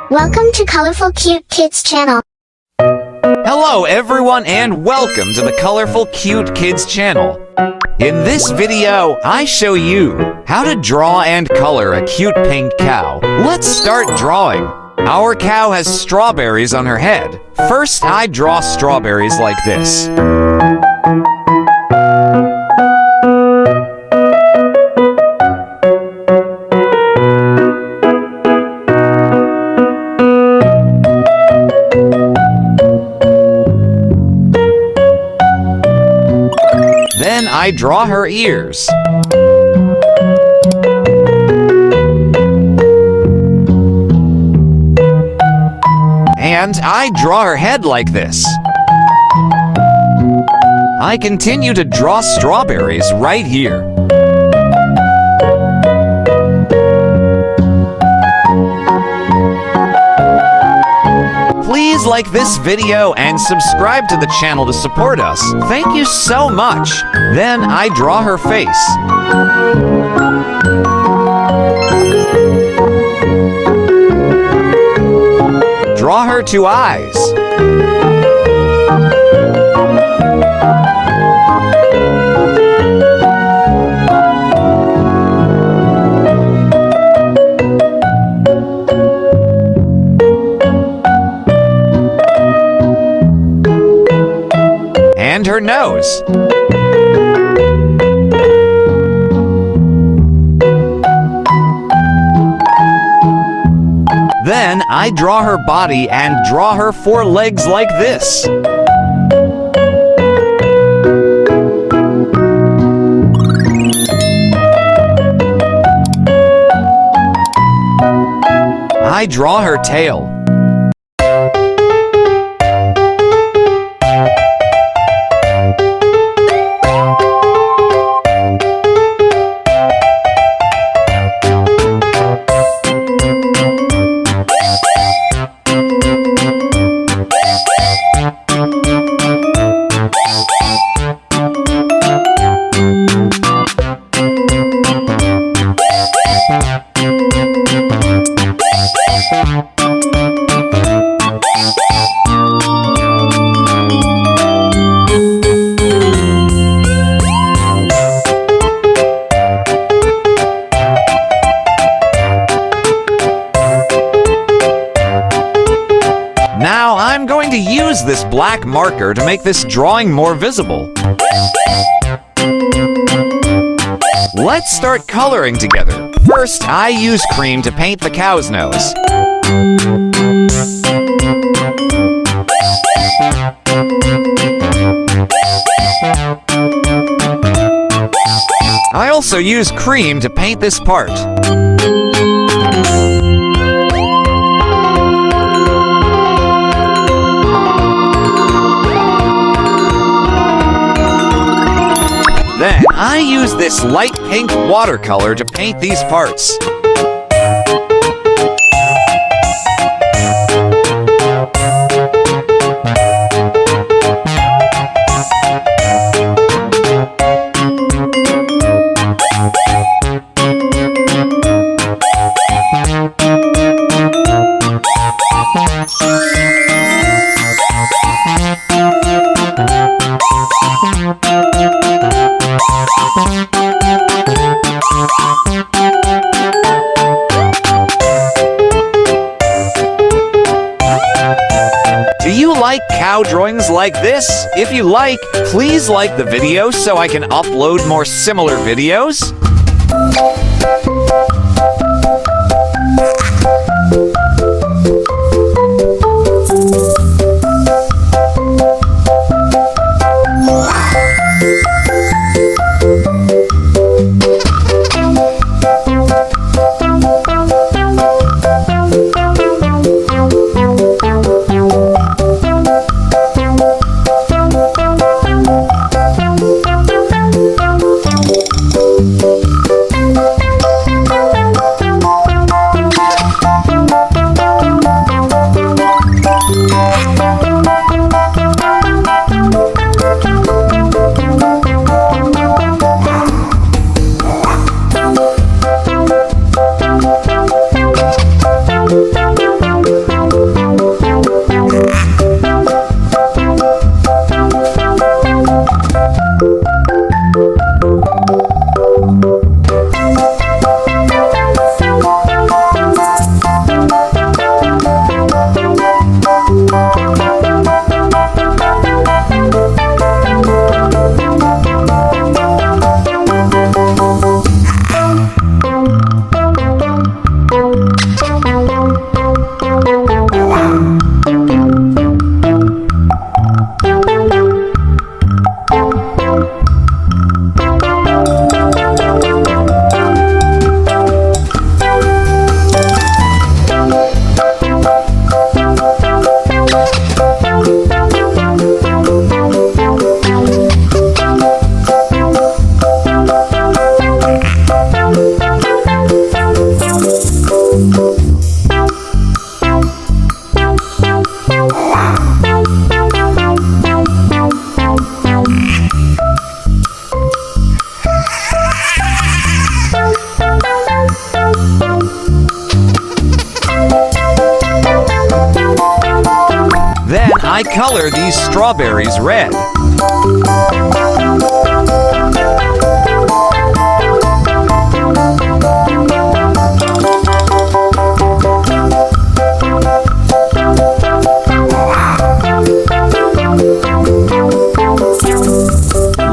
Welcome to Colorful Cute Kids Channel. Hello everyone and welcome to the Colorful Cute Kids Channel. In this video, I show you how to draw and color a cute pink cow. Let's start drawing. Our cow has strawberries on her head. First, I draw strawberries like this. Then I draw her ears. And I draw her head like this. I continue to draw strawberries right here. Please like this video and subscribe to the channel to support us. Thank you so much. Then I draw her face. Draw her two eyes. And her nose. Then I draw her body and draw her four legs like this. I draw her tail. Now I'm going to use this black marker to make this drawing more visible. Let's start coloring together. First, I use cream to paint the cow's nose. I also use cream to paint this part. Then, I use this light pink watercolor to paint these parts. Do you like cow drawings like this? If you like, please like the video so I can upload more similar videos. Then I color these strawberries red.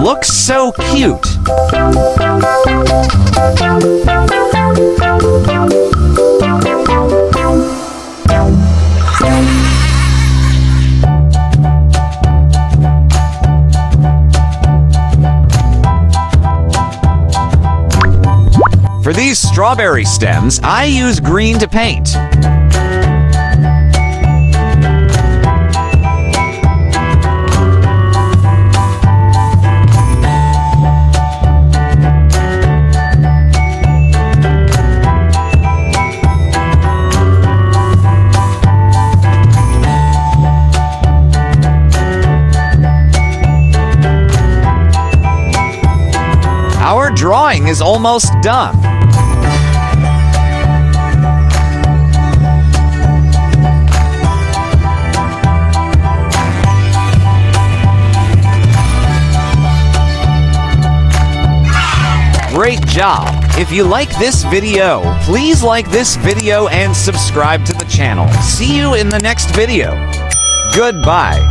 Looks so cute. For these strawberry stems, I use green to paint. Our drawing is almost done. Great job! If you like this video, please like this video and subscribe to the channel. See you in the next video. Goodbye.